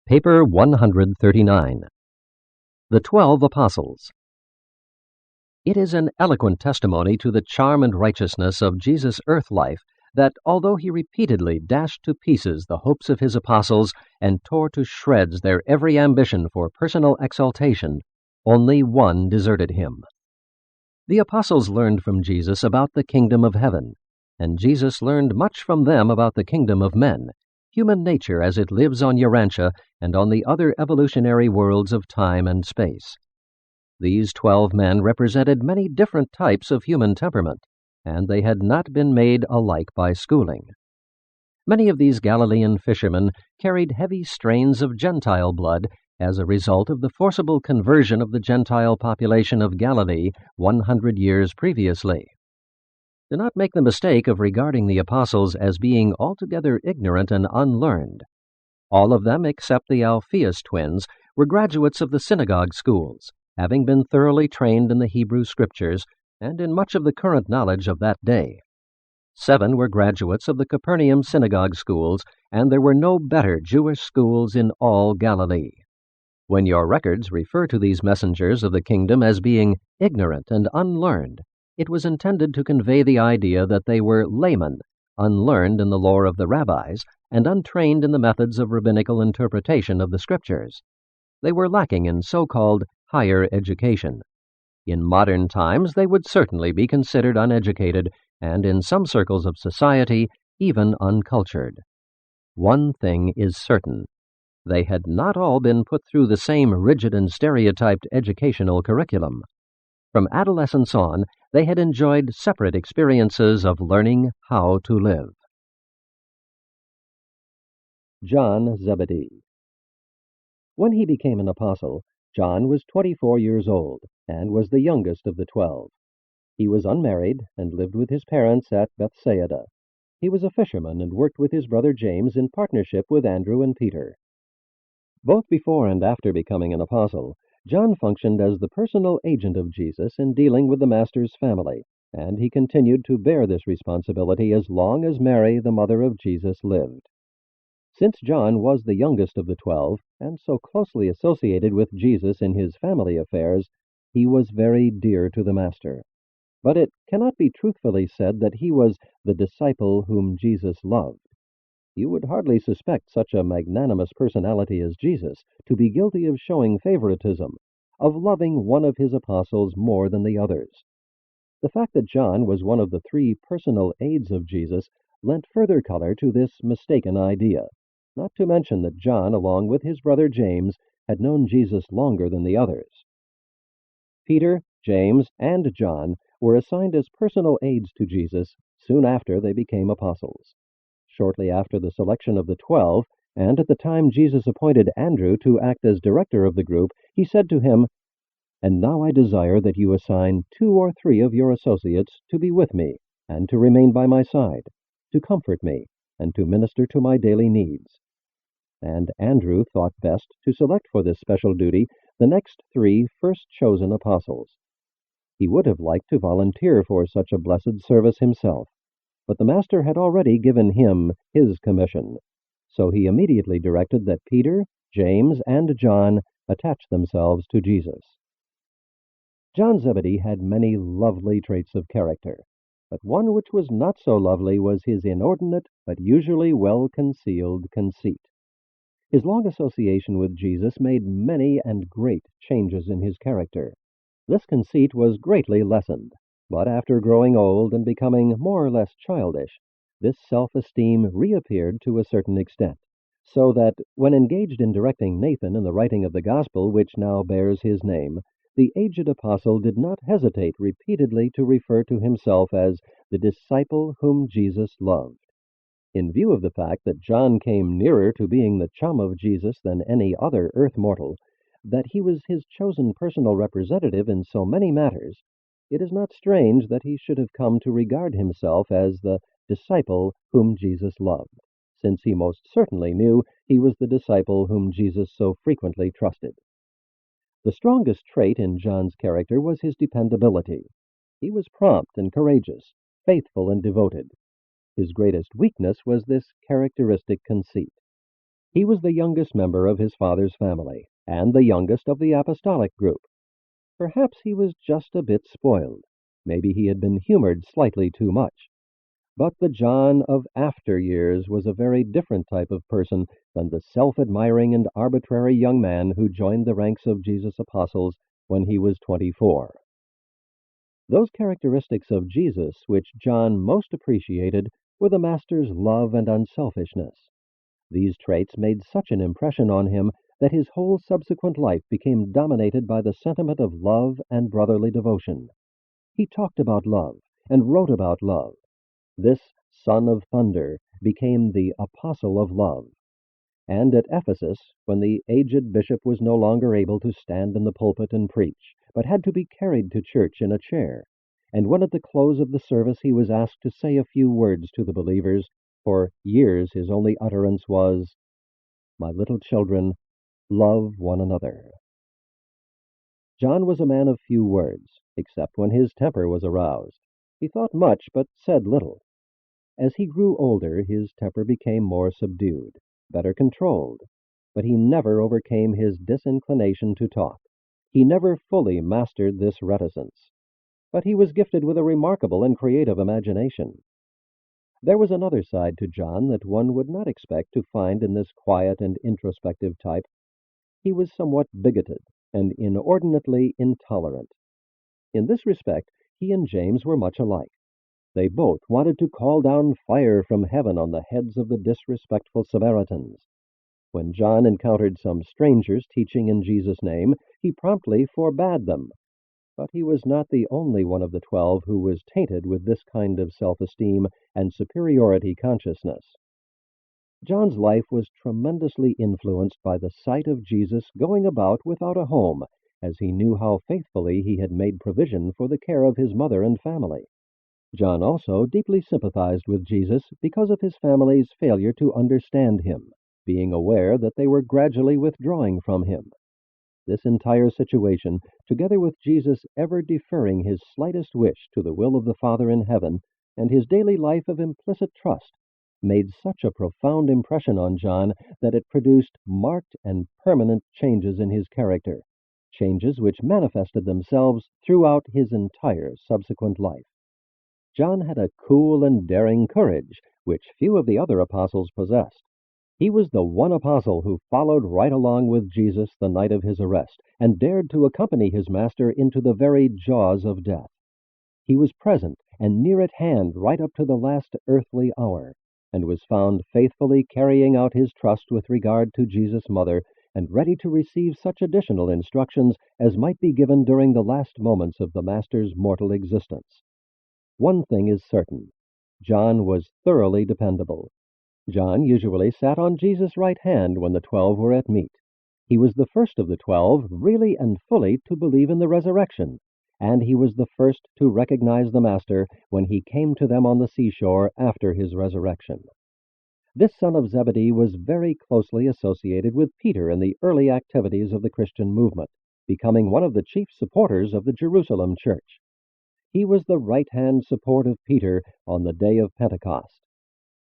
Paper 139. The 12 Apostles. It is an eloquent testimony to the charm and righteousness of Jesus' earth life that, although he repeatedly dashed to pieces the hopes of his apostles and tore to shreds their every ambition for personal exaltation, only one deserted him. The apostles learned from Jesus about the kingdom of heaven, and Jesus learned much from them about the kingdom of men, human nature as it lives on Urantia and on the other evolutionary worlds of time and space. These 12 men represented many different types of human temperament, and they had not been made alike by schooling. Many of these Galilean fishermen carried heavy strains of Gentile blood as a result of the forcible conversion of the Gentile population of Galilee 100 years previously. Do not make the mistake of regarding the apostles as being altogether ignorant and unlearned. All of them, except the Alphaeus twins, were graduates of the synagogue schools, having been thoroughly trained in the Hebrew Scriptures and in much of the current knowledge of that day. 7 were graduates of the Capernaum synagogue schools, and there were no better Jewish schools in all Galilee. When your records refer to these messengers of the kingdom as being ignorant and unlearned, it was intended to convey the idea that they were laymen, unlearned in the lore of the rabbis, and untrained in the methods of rabbinical interpretation of the Scriptures. They were lacking in so-called higher education. In modern times, they would certainly be considered uneducated, and in some circles of society, even uncultured. One thing is certain. They had not all been put through the same rigid and stereotyped educational curriculum. From adolescence on, they had enjoyed separate experiences of learning how to live. John Zebedee. When he became an apostle, John was 24 years old and was the youngest of the 12. He was unmarried and lived with his parents at Bethsaida. He was a fisherman and worked with his brother James in partnership with Andrew and Peter. Both before and after becoming an apostle, John functioned as the personal agent of Jesus in dealing with the Master's family, and he continued to bear this responsibility as long as Mary, the mother of Jesus, lived. Since John was the youngest of the 12, and so closely associated with Jesus in his family affairs, he was very dear to the Master. But it cannot be truthfully said that he was the disciple whom Jesus loved. You would hardly suspect such a magnanimous personality as Jesus to be guilty of showing favoritism, of loving one of his apostles more than the others. The fact that John was one of the 3 personal aides of Jesus lent further color to this mistaken idea, not to mention that John, along with his brother James, had known Jesus longer than the others. Peter, James, and John were assigned as personal aides to Jesus soon after they became apostles. Shortly after the selection of the 12, and at the time Jesus appointed Andrew to act as director of the group, he said to him, "And now I desire that you assign 2 or 3 of your associates to be with me, and to remain by my side, to comfort me, and to minister to my daily needs." And Andrew thought best to select for this special duty the next 3 first-chosen apostles. He would have liked to volunteer for such a blessed service himself, but the Master had already given him his commission, so he immediately directed that Peter, James, and John attach themselves to Jesus. John Zebedee had many lovely traits of character, but one which was not so lovely was his inordinate but usually well-concealed conceit. His long association with Jesus made many and great changes in his character. This conceit was greatly lessened, but after growing old and becoming more or less childish, this self-esteem reappeared to a certain extent, so that when engaged in directing Nathan in the writing of the gospel which now bears his name, the aged apostle did not hesitate repeatedly to refer to himself as the disciple whom Jesus loved. In view of the fact that John came nearer to being the chum of Jesus than any other earth mortal, that he was his chosen personal representative in so many matters, it is not strange that he should have come to regard himself as the disciple whom Jesus loved, since he most certainly knew he was the disciple whom Jesus so frequently trusted. The strongest trait in John's character was his dependability. He was prompt and courageous, faithful and devoted. His greatest weakness was this characteristic conceit. He was the youngest member of his father's family, and the youngest of the apostolic group. Perhaps he was just a bit spoiled. Maybe he had been humored slightly too much. But the John of after years was a very different type of person than the self-admiring and arbitrary young man who joined the ranks of Jesus' apostles when he was 24. Those characteristics of Jesus which John most appreciated were the Master's love and unselfishness. These traits made such an impression on him that his whole subsequent life became dominated by the sentiment of love and brotherly devotion. He talked about love and wrote about love. This son of thunder became the apostle of love. And at Ephesus, when the aged bishop was no longer able to stand in the pulpit and preach, but had to be carried to church in a chair, and when at the close of the service he was asked to say a few words to the believers, for years his only utterance was, "My little children, love one another." John was a man of few words, except when his temper was aroused. He thought much, but said little. As he grew older, his temper became more subdued, better controlled, but he never overcame his disinclination to talk. He never fully mastered this reticence. But he was gifted with a remarkable and creative imagination. There was another side to John that one would not expect to find in this quiet and introspective type. He was somewhat bigoted and inordinately intolerant. In this respect, he and James were much alike. They both wanted to call down fire from heaven on the heads of the disrespectful Samaritans. When John encountered some strangers teaching in Jesus' name, he promptly forbade them. But he was not the only one of the 12 who was tainted with this kind of self-esteem and superiority consciousness. John's life was tremendously influenced by the sight of Jesus going about without a home, as he knew how faithfully he had made provision for the care of his mother and family. John also deeply sympathized with Jesus because of his family's failure to understand him, being aware that they were gradually withdrawing from him. This entire situation, together with Jesus ever deferring his slightest wish to the will of the Father in heaven, and his daily life of implicit trust, made such a profound impression on John that it produced marked and permanent changes in his character, changes which manifested themselves throughout his entire subsequent life. John had a cool and daring courage which few of the other apostles possessed. He was the one apostle who followed right along with Jesus the night of his arrest, and dared to accompany his master into the very jaws of death. He was present and near at hand right up to the last earthly hour, and was found faithfully carrying out his trust with regard to Jesus' mother, and ready to receive such additional instructions as might be given during the last moments of the Master's mortal existence. One thing is certain: John was thoroughly dependable. John usually sat on Jesus' right hand when the 12 were at meat. He was the first of the 12 really and fully to believe in the resurrection, and he was the first to recognize the Master when he came to them on the seashore after his resurrection. This son of Zebedee was very closely associated with Peter in the early activities of the Christian movement, becoming one of the chief supporters of the Jerusalem church. He was the right-hand support of Peter on the day of Pentecost.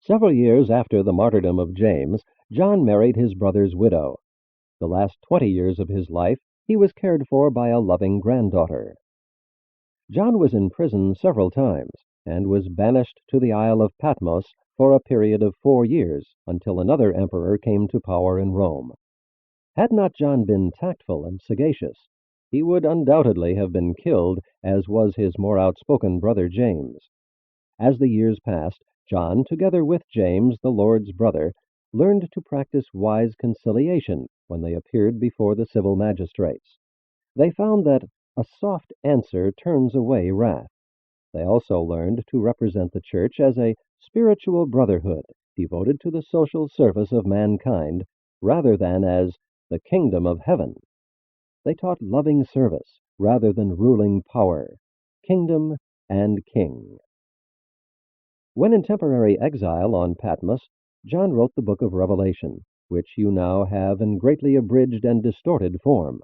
Several years after the martyrdom of James, John married his brother's widow. The last 20 years of his life he was cared for by a loving granddaughter. John was in prison several times, and was banished to the Isle of Patmos for a period of 4 years, until another emperor came to power in Rome. Had not John been tactful and sagacious, he would undoubtedly have been killed, as was his more outspoken brother James. As the years passed, John, together with James, the Lord's brother, learned to practice wise conciliation when they appeared before the civil magistrates. They found that a soft answer turns away wrath. They also learned to represent the church as a spiritual brotherhood devoted to the social service of mankind, rather than as the kingdom of heaven. They taught loving service rather than ruling power, kingdom and king. When in temporary exile on Patmos, John wrote the book of Revelation, which you now have in greatly abridged and distorted form.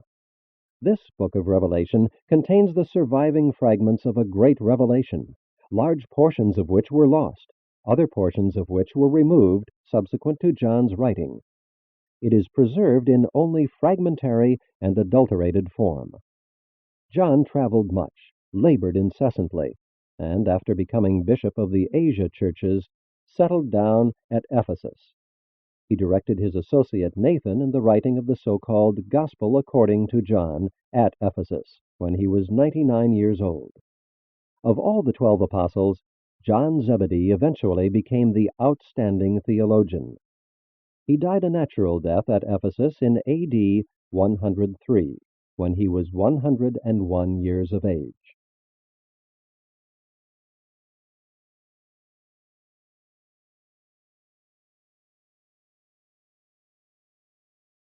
This book of Revelation contains the surviving fragments of a great revelation, large portions of which were lost, other portions of which were removed subsequent to John's writing. it is preserved in only fragmentary and adulterated form. John traveled much, labored incessantly, and after becoming bishop of the Asia churches, settled down at Ephesus. He directed his associate Nathan in the writing of the so-called Gospel according to John at Ephesus when he was 99 years old. Of all the 12 apostles, John Zebedee eventually became the outstanding theologian. He died a natural death at Ephesus in AD 103, when he was 101 years of age.